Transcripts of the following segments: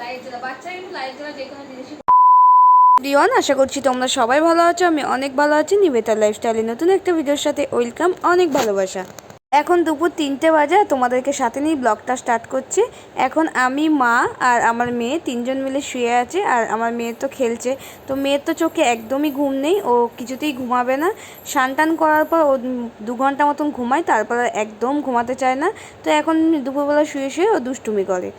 Light জ্বালা বাচ্চা কিন্তু লাইট জ্বালা যে কোনো জিনিসই। রিওয়ান, আশা করছি তোমরা সবাই ভালো আছো। আমি অনেক ভালো আছি। নিবেতা লাইফস্টাইলের নতুন একটা ভিডিওর সাথে ওয়েলকাম, অনেক ভালোবাসা। এখন দুপুর 3টে বাজে, তোমাদেরকে সাথে নিয়ে ব্লগটা স্টার্ট করছি। এখন আমি, মা আর আমার মেয়ে তিনজন মিলে শুয়ে আছে, আর আমার মেয়ে তো খেলছে। তো মেয়ের তো চোখে একদমই ঘুম নেই, ও কিছুতেই ঘুমাবে না। স্নান টান করার পর ও 2 ঘন্টা মতন ঘুমায়, তারপর একদম ঘুমাতে চায় না। তো এখন দুপুরবেলা শুয়ে শুয়ে ও দুষ্টুমি করে।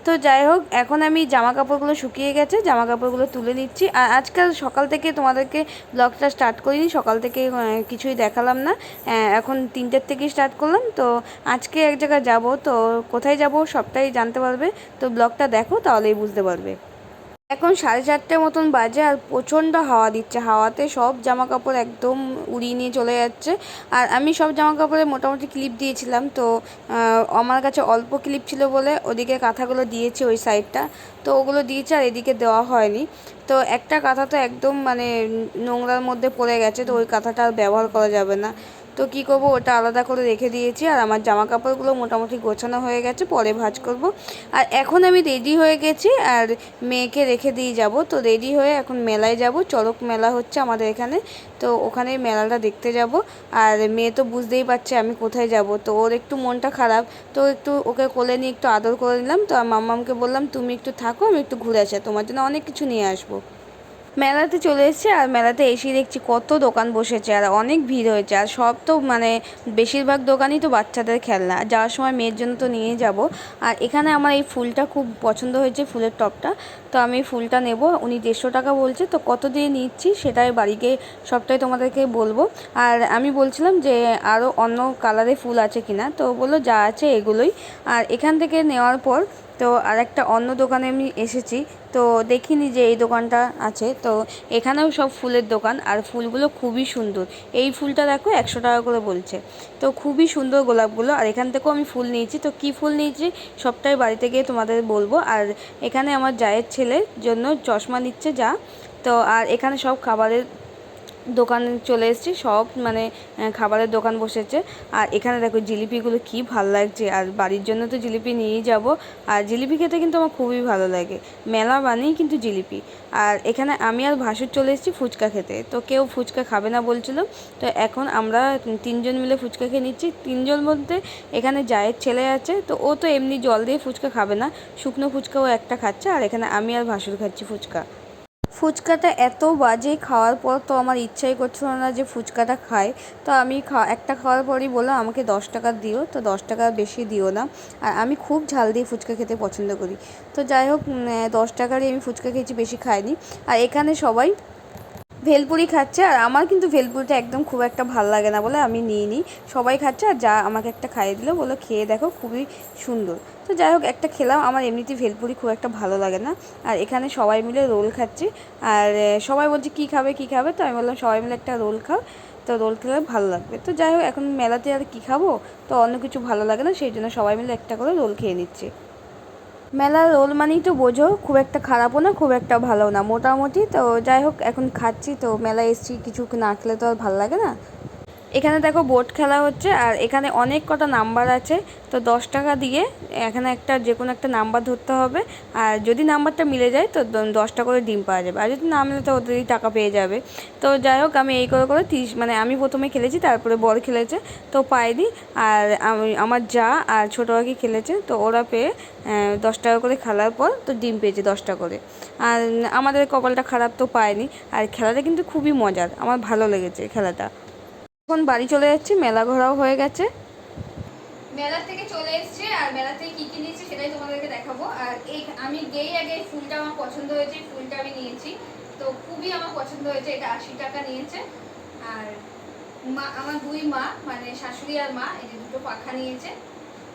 তো যাই হোক, এখন আমি জামা কাপড়গুলো শুকিয়ে গেছে, জামা কাপড়গুলো তুলে নিচ্ছি। আর আজকাল সকাল থেকে তোমাদেরকে ব্লগটা স্টার্ট করিনি, সকাল থেকে কিছুই দেখালাম না। এখন 3টের থেকেই স্টার্ট করলাম। তো আজকে এক জায়গায় যাব, তো কোথায় যাব সবটাই জানতে পারবে। তো ব্লগটা দেখো, তাহলেই বুঝতে পারবে। এখন 4:30 মতন বাজে, আর প্রচণ্ড হাওয়া দিচ্ছে। হাওয়াতে সব জামা কাপড় একদম উড়িয়ে নিয়ে চলে যাচ্ছে। আর আমি সব জামা কাপড়ে মোটামুটি ক্লিপ দিয়েছিলাম, তো আমার কাছে অল্প ক্লিপ ছিল বলে ওদিকে কাঁথাগুলো দিয়েছি, ওই সাইডটা তো ওগুলো দিয়েছে, আর এদিকে দেওয়া হয়নি। তো একটা কাঁথা তো একদম মানে নোংরার মধ্যে পড়ে গেছে, তো ওই কাঁথাটা আর ব্যবহার করা যাবে না। তো কী করবো, ওটা আলাদা করে রেখে দিয়েছি। আর আমার জামা কাপড়গুলো মোটামুটি গোছানো হয়ে গেছে, পরে ভাঁজ করব। আর এখন আমি রেডি হয়ে গেছি, আর মেয়েকে রেখে দিয়ে যাব। তো রেডি হয়ে এখন মেলায় যাব, চড়ক মেলা হচ্ছে আমাদের এখানে। তো ওখানে মেলাটা দেখতে যাব। আর মেয়ে তো বুঝতেই পারছে আমি কোথায় যাব, তো ওর একটু মনটা খারাপ। তো একটু ওকে কোলে নিয়ে একটু আদর করে নিলাম। তো মাম্মামকে বললাম তুমি একটু থাকো, আমি একটু ঘুরে আসি, তোমার জন্য অনেক কিছু নিয়ে আসবো। মেলাতে চলে এসেছে, আর মেলাতে এসে দেখছি কত দোকান বসেছে, আর অনেক ভিড় হয়েছে। আর সব তো মানে বেশিরভাগ দোকানই তো বাচ্চাদের খেলনা। যাওয়ার সময় মেয়ের জন্য তো নিয়ে যাব। আর এখানে আমার এই ফুলটা খুব পছন্দ হয়েছে, ফুলের টবটা। তো আমি ফুলটা নেব, উনি 150 টাকা বলছে। তো কত দিয়ে নিচ্ছি সেটাই বাড়িকে সবটাই তোমাদেরকে বলবো। আর আমি বলছিলাম যে আরও অন্য কালারের ফুল আছে কিনা, তো বললো যা আছে এগুলোই। আর এখান থেকে নেওয়ার পর তো আর একটা অন্য দোকানে আমি এসেছি, তো দেখিনি যে এই দোকানটা আছে। তো এখানেও সব ফুলের দোকান, আর ফুলগুলো খুবই সুন্দর। এই ফুলটা দেখো 100 টাকা করে বলছে। তো খুবই সুন্দর গোলাপগুলো। আর এখান থেকেও আমি ফুল নিয়েছি, তো কী ফুল নিয়েছি সবটাই বাড়িতে গিয়ে তোমাদের বলবো। আর এখানে আমার জায়ের ছেলের জন্য চশমা নিচ্ছে যা। তো আর এখানে সব খাবারের দোকান চলে এসেছি, সব মানে খাবারের দোকান বসেছে। আর এখানে দেখো জিলিপিগুলো কি ভালো লাগছে, আর বাড়ির জন্য তো জিলিপি নিয়েই যাব। আর জিলিপি খেতে কিন্তু আমার খুবই ভালো লাগে, মেলা বানেই কিন্তু জিলিপি। আর এখানে আমি আর ভাসুর চলে এসেছি ফুচকা খেতে। তো কেউ ফুচকা খাবে না বলছিল, তো এখন আমরা 3জন মিলে ফুচকা খেয়ে নিচ্ছি। 3জন মধ্যে এখানে জায়ের ছেলে আছে, তো ও তো এমনি জল দিয়ে ফুচকা খাবে না, শুকনো ফুচকাও একটা খাচ্ছে। আর এখানে আমি আর ভাসুর খাচ্ছি ফুচকা। ফুচকাটা এত বাজে, খাওয়ার পর তো আমার ইচ্ছাই করছিল না যে ফুচকাটা খাই। তো আমি একটা খাওয়ার পরই বললাম আমাকে 10 টাকা দিও, তো 10 টাকা বেশি দিও না। আর আমি খুব ঝাল দিয়ে ফুচকা খেতে পছন্দ করি। তো যাই হোক, 10 টাকারই আমি ফুচকা খেয়েছি, বেশি খাইনি। আর এখানে সবাই ভেলপুরি খাচ্ছে, আর আমার কিন্তু ভেলপুরিটা একদম খুব একটা ভালো লাগে না বলে আমি নিইনি। সবাই খাচ্ছে, আর যা আমাকে একটা খাইয়ে দিল, বললো খেয়ে দেখো খুবই সুন্দর। তো যাই হোক, একটা খেলাম। আমার এমনিতেই ভেলপুরি খুব একটা ভালো লাগে না। আর এখানে সবাই মিলে রোল খাচ্ছি। আর সবাই বলছে কী খাবে কী খাবে, তো আমি বললাম সবাই মিলে একটা রোল খাও, তো রোল খেলে ভালো লাগবে। তো যাই হোক, এখন মেলাতে আর কী খাবো, তো অন্য কিছু ভালো লাগে না, সেই জন্য সবাই মিলে একটা করে রোল খেয়ে নিচ্ছি। মেলার রোল মানেই তো বোঝো, খুব একটা খারাপও না, খুব একটা ভালো না, মোটামুটি। তো যাই হোক, এখন খাচ্ছি। তো মেলায় এসেছি, কিছু না খেলে তো আর ভালো লাগে না। এখানে দেখো বোট খেলা হচ্ছে, আর এখানে অনেক কটা নাম্বার আছে। তো 10 টাকা দিয়ে এখানে একটা যে কোনো একটা নাম্বার ধরতে হবে। আর যদি নাম্বারটা মিলে যায় তো 10টা করে ডিম পাওয়া যাবে, আর যদি না মিলে তো ওদেরই টাকা পেয়ে যাবে। তো যাই হোক, আমি এই করে করে 30 মানে আমি প্রথমে খেলেছি, তারপরে বর খেলেছে, তো পাইনি। আর আমার যা আর ছোটো কাকি খেলেছে, তো ওরা পেয়ে 10 টাকা করে খেলার পর তো ডিম পেয়েছে 10টা করে। আর আমাদের কপালটা খারাপ, তো পায়নি। আর খেলাটা কিন্তু খুবই মজার, আমার ভালো লেগেছে খেলাটা। এখন বাড়ি চলে যাচ্ছি, মেলা ঘোরাও হয়ে গেছে। মেলা থেকে চলে এসেছে, আর মেলা থেকে কি কি নিয়েছি সেটাই তোমাদেরকে দেখাবো। আর এই আমি গেই আগে ফুলটা আমার পছন্দ হয়েছে, ফুলটা আমি নিয়েছি। তো খুবই আমার পছন্দ হয়েছে, এটা 80 টাকা নিয়েছে। আর মা, আমার দুই মা মানে শাশুড়ি আর মা, এই যে দুটো পাখা নিয়েছে।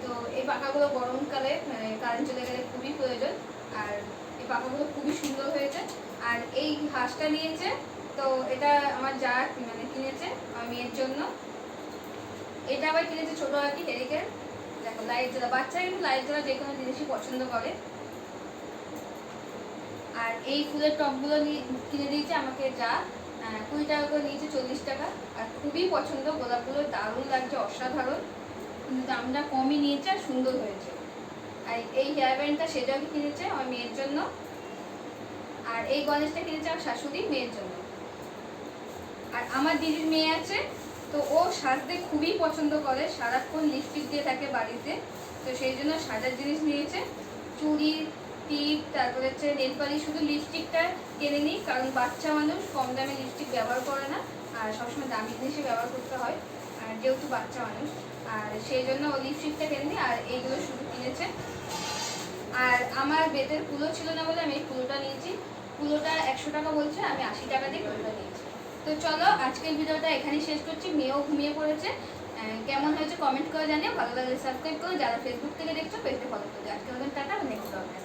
তো এই পাখাগুলো গরমকালে মানে কারেন্ট চলে গেলে খুবই প্রয়োজন। আর এই পাখাগুলো খুবই সুন্দর হয়েছে। আর এই হাঁসটা নিয়েছে, তো এটা আমার যা মানে কিনেছে আমার মেয়ের জন্য। এটা আবার কিনেছে ছোট আর কি হেরিকেন। দেখো লাইট জ্বালা, বাচ্চা কিন্তু লাইট জ্বালা যে কোনো জিনিসই পছন্দ করে। আর এই ফুলের টবগুলো কিনে দিয়েছে আমাকে যা, 20 টাকা করে নিয়েছে, 40 টাকা। আর খুবই পছন্দ, গোলাপগুলো দারুণ লাগছে, অসাধারণ। কিন্তু দামটা কমই নিয়েছে, আর সুন্দর হয়েছে। আর এই হেয়ার ব্যান্ডটা সেটাও কিনেছে আমার মেয়ের জন্য। আর এই গণেশটা কিনেছে আমার শাশুড়ি মেয়ের জন্য। আর আমার দিদির মেয়ে আছে, তো ও সাজতে খুবই পছন্দ করে, সারাক্ষণ লিপস্টিক দিয়ে থাকে বাড়িতে, তো সেই জন্য সাজার জিনিস নিয়েছে, চুড়ি, টিপ, তারপরে হচ্ছে নেল পালিশ। শুধু লিপস্টিকটা কিনে নিই, কারণ বাচ্চা মানুষ কম দামে লিপস্টিক ব্যবহার করে না, আর সবসময় দামি জিনিসে ব্যবহার করতে হয়, আর যেহেতু বাচ্চা মানুষ, আর সেই জন্য ও লিপস্টিকটা কিনে নিই। আর এইগুলো শুধু কিনেছে। আর আমার বেতের কুলো ছিল না বলে আমি এই কুলোটা নিয়েছি। কুলোটা 100 টাকা বলছে, আমি 80 টাকা দিয়ে কুলোটা নিয়েছি। তো চলো আজকের ভিডিওটা এখানেই শেষ করছি। মেয়েও ঘুমিয়ে পড়েছে। কেমন হয়েছে কমেন্ট করে জানিও, ভালো লাগলে সাবস্ক্রাইব করো, যারা ফেসবুক থেকে দেখছো পেজটা ফলো করো। আজকের মতন টাটা, নেক্সট ব্লগে।